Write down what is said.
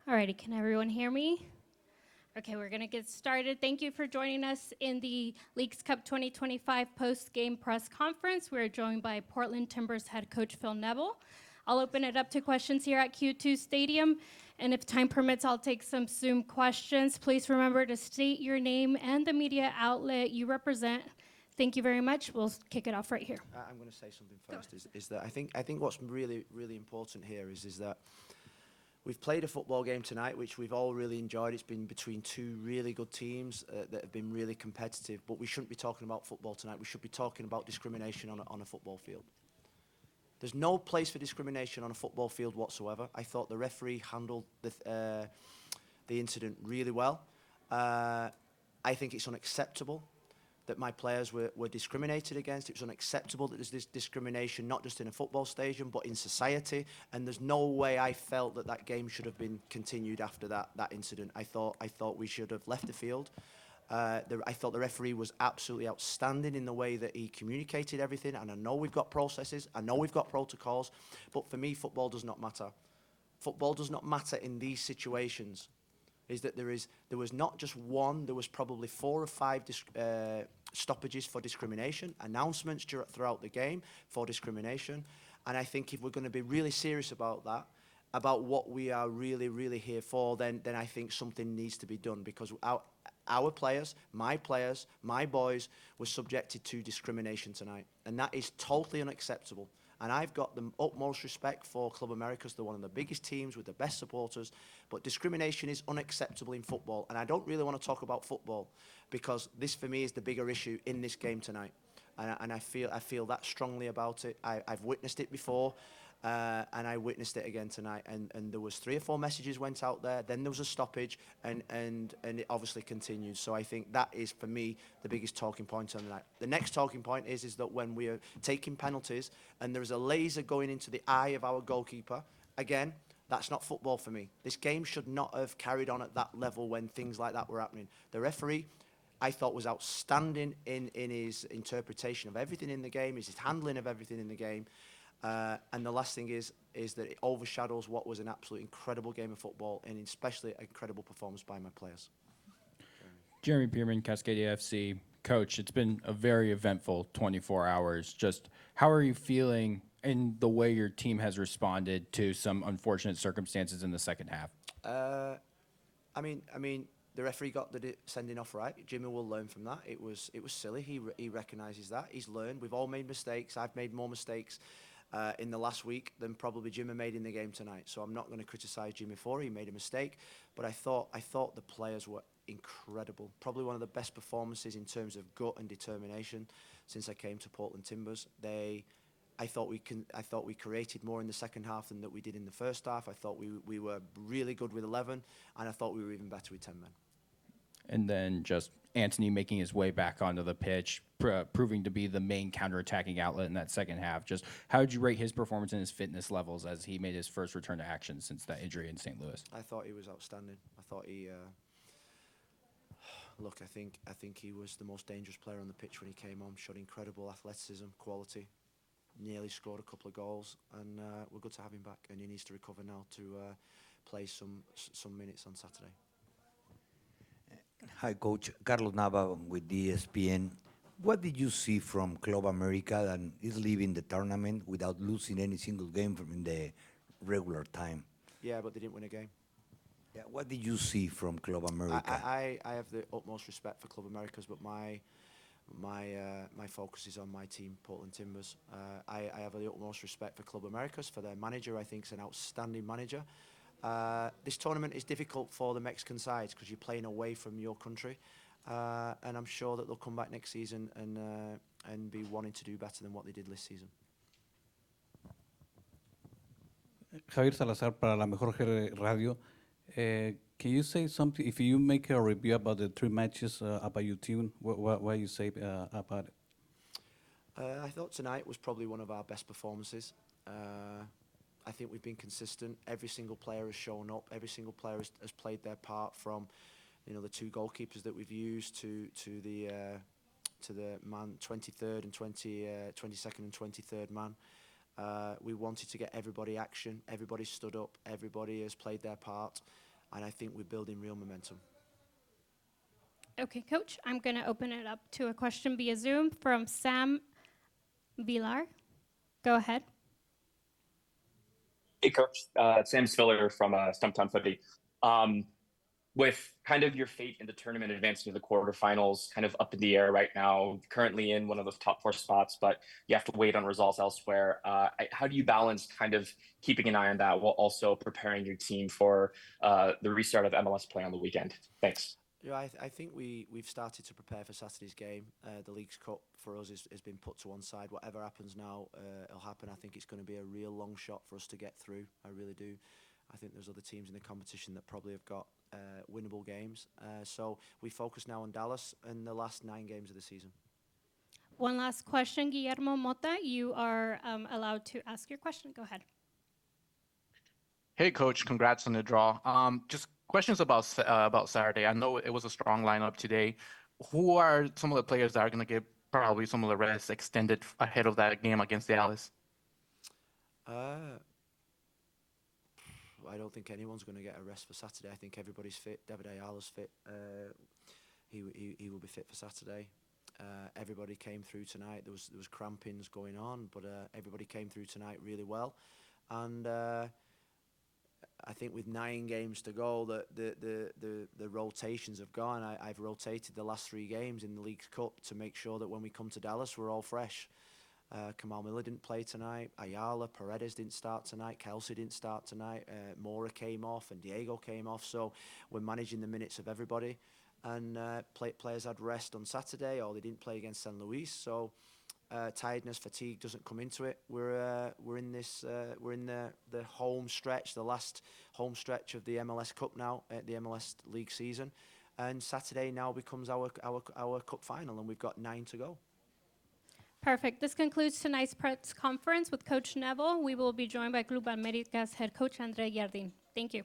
Alrighty, can everyone hear me? Okay, we're gonna get started. Thank you for joining us in the Leagues Cup 2025 post-game press conference. We're joined by Portland Timbers head coach Phil Neville. I'll open it up to questions here at Q2 Stadium, and if time permits, I'll take some Zoom questions. Please remember to state your name and the media outlet you represent. Thank you very much. We'll kick it off right here. I'm going to say something first. Is that I think what's really important here is that we've played a football game tonight, which we've all really enjoyed. It's been between two really good teams that have been really competitive. But we shouldn't be talking about football tonight. We should be talking about discrimination on a football field. There's no place for discrimination on a football field whatsoever. I thought the referee handled the incident really well. I think it's unacceptable that my players were discriminated against. It was unacceptable that there's this discrimination, not just in a football stadium, but in society. And there's no way I felt that game should have been continued after that incident. I thought we should have left the field. I thought the referee was absolutely outstanding in the way that he communicated everything. And I know we've got processes, I know we've got protocols, but for me, football does not matter. Football does not matter in these situations. Is that there was not just one, there was probably 4 or 5 stoppages for discrimination, announcements throughout the game for discrimination. And I think if we're going to be really serious about that, about what we are really here for, then I think something needs to be done, because our players, my boys, were subjected to discrimination tonight. And that is totally unacceptable. And I've got the utmost respect for Club América. They're one of the biggest teams with the best supporters. But discrimination is unacceptable in football. And I don't really want to talk about football, because this, for me, is the bigger issue in this game tonight. And I feel that strongly about it. I've witnessed it before, and I witnessed it again tonight. And there was 3 or 4 messages went out there. Then there was a stoppage, and it obviously continued. So I think that is, for me, the biggest talking point on the night. The next talking point is that when we are taking penalties and there is a laser going into the eye of our goalkeeper, again, that's not football for me. This game should not have carried on at that level when things like that were happening. The referee, I thought, was outstanding in his interpretation of everything in the game, his handling of everything in the game. And the last thing is that it overshadows what was an absolutely incredible game of football, and especially an incredible performance by my players. Jeremy Pierman, Cascadia FC. Coach, it's been a very eventful 24 hours. Just how are you feeling in the way your team has responded to some unfortunate circumstances in the second half? I mean, the referee got the sending off right. Jimmy will learn from that. It was silly. He recognises that. He's learned. We've all made mistakes. I've made more mistakes in the last week than probably Jimmy made in the game tonight. So I'm not going to criticise Jimmy for it. He made a mistake. But I thought the players were incredible. Probably one of the best performances in terms of gut and determination since I came to Portland Timbers. I thought we created more in the second half than that we did in the first half. I thought we were really good with 11, and I thought we were even better with 10 men. And then just Anthony making his way back onto the pitch, proving to be the main counterattacking outlet in that second half. Just how would you rate his performance and his fitness levels as he made his first return to action since that injury in St. Louis? I thought he was outstanding. I thought he... Look, I think he was the most dangerous player on the pitch when he came on. Showed incredible athleticism, quality. Nearly scored a couple of goals, and we're good to have him back. And he needs to recover now to play some minutes on Saturday. Hi, Coach. Carlos Nava with ESPN. What did you see from Club America that is leaving the tournament without losing any single game from the regular time? Yeah, but they didn't win a game. Yeah, what did you see from Club America? I have the utmost respect for Club Americas, but my focus is on my team, Portland Timbers. I have the utmost respect for Club Americas, for their manager. I think is an outstanding manager. This tournament is difficult for the Mexican sides because you're playing away from your country, and I'm sure that they'll come back next season and be wanting to do better than what they did this season. Javier Salazar para La Mejor Radio. Can you say something, if you make a review about the 3 matches about your team, what you say about it? I thought tonight was probably one of our best performances. I think we've been consistent. Every single player has shown up. Every single player has played their part, from the 2 goalkeepers that we've used to the man 23rd and 22nd and 23rd man. We wanted to get everybody action. Everybody stood up. Everybody has played their part. and I think we're building real momentum. Okay, Coach, I'm going to open it up to a question via Zoom from Sam Villar. Go ahead. Hey, Coach. Sam Spiller from Stumptown Footy. With kind of your fate in the tournament advancing to the quarterfinals kind of up in the air right now, currently in one of those top 4 spots, but you have to wait on results elsewhere. How do you balance kind of keeping an eye on that while also preparing your team for the restart of MLS play on the weekend? Thanks. Yeah, I think we've started to prepare for Saturday's game. The Leagues Cup for us has been put to one side. Whatever happens now, it'll happen. I think it's going to be a real long shot for us to get through. I really do. I think there's other teams in the competition that probably have got winnable games. So we focus now on Dallas and the last 9 games of the season. One last question, Guillermo Mota. You are allowed to ask your question. Go ahead. Hey, Coach. Congrats on the draw. Just questions about Saturday. I know it was a strong lineup today. Who are some of the players that are going to get probably some of the rest extended ahead of that game against Dallas? I don't think anyone's going to get a rest for Saturday. I think everybody's fit. David Ayala's fit. He will be fit for Saturday. Everybody came through tonight. There was crampings going on, but everybody came through tonight really well. And I think with 9 games to go, the rotations have gone. I've rotated the last 3 games in the Leagues Cup to make sure that when we come to Dallas, we're all fresh. Kamal Miller didn't play tonight. Ayala, Paredes didn't start tonight. Kelsey didn't start tonight. Mora came off and Diego came off. So we're managing the minutes of everybody. And players had rest on Saturday, or they didn't play against San Luis. So tiredness, fatigue doesn't come into it. We're in the home stretch, the last home stretch of the MLS Cup now, the MLS League season. And Saturday now becomes our cup final, and we've got 9 to go. Perfect. This concludes tonight's press conference with Coach Neville. We will be joined by Club América's head coach, Andre Jardín. Thank you.